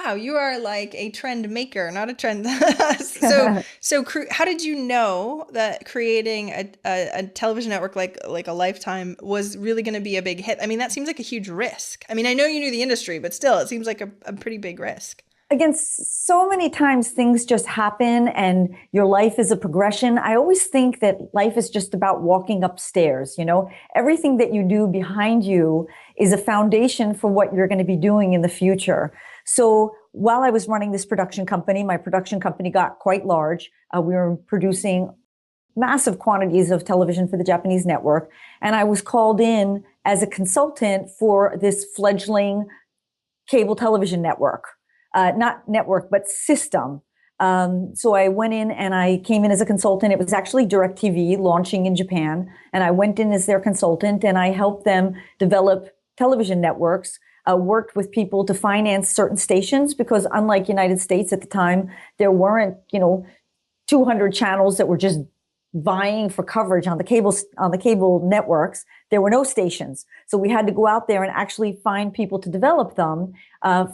wow, you are like a trend maker, not a trend. How did you know that creating a television network like a Lifetime was really going to be a big hit? I mean, that seems like a huge risk. I mean, I know you knew the industry, but still, it seems like a pretty big risk. Again, so many times things just happen and your life is a progression. I always think that life is just about walking upstairs, you know? Everything that you do behind you is a foundation for what you're going to be doing in the future. So while I was running this production company, my production company got quite large. We were producing massive quantities of television for the Japanese network. And I was called in as a consultant for this fledgling cable television network, not network, but system. So I went in and I came in as a consultant. It was actually DirecTV launching in Japan. And I went in as their consultant and I helped them develop television networks, worked with people to finance certain stations because unlike United States at the time, there weren't, 200 channels that were just vying for coverage on the cable networks. There were no stations. So we had to go out there and actually find people to develop them,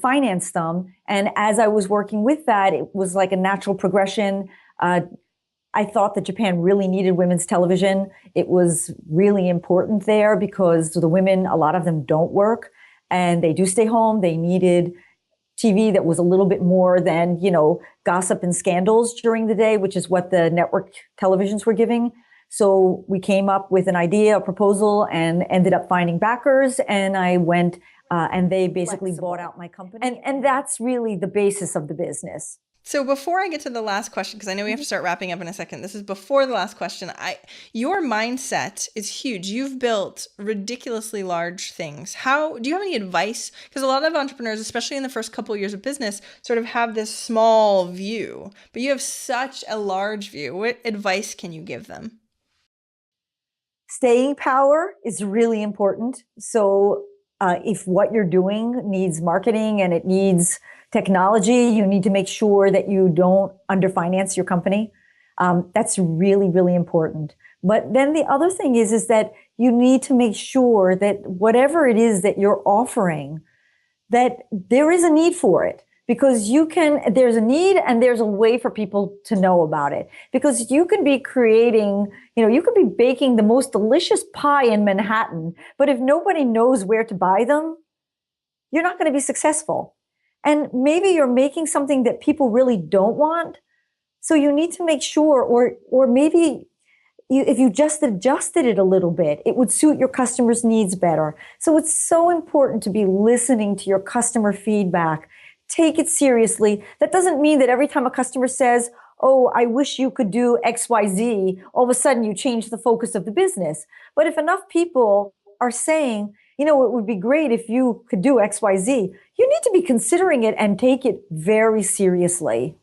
finance them. And as I was working with that, it was like a natural progression. I thought that Japan really needed women's television. It was really important there because the women, a lot of them don't work and they do stay home. They needed TV that was a little bit more than, gossip and scandals during the day, which is what the network televisions were giving. So we came up with an idea, a proposal, and ended up finding backers. And I went, and they basically bought out my company. And that's really the basis of the business. So before I get to the last question, because I know we have to start wrapping up in a second, this is before the last question. Your mindset is huge. You've built ridiculously large things. How do you have any advice? Because a lot of entrepreneurs, especially in the first couple of years of business, sort of have this small view, but you have such a large view. What advice can you give them? Staying power is really important. So if what you're doing needs marketing and it needs technology, you need to make sure that you don't underfinance your company. That's really, really important. But then the other thing is that you need to make sure that whatever it is that you're offering, that there is a need for it. Because there's a need and there's a way for people to know about it. Because you could be creating, you could be baking the most delicious pie in Manhattan, but if nobody knows where to buy them, you're not going to be successful. And maybe you're making something that people really don't want. So you need to make sure, or maybe if you just adjusted it a little bit, it would suit your customers' needs better. So it's so important to be listening to your customer feedback. Take it seriously. That doesn't mean that every time a customer says, oh, I wish you could do XYZ, all of a sudden you change the focus of the business. But if enough people are saying, it would be great if you could do XYZ, you need to be considering it and take it very seriously.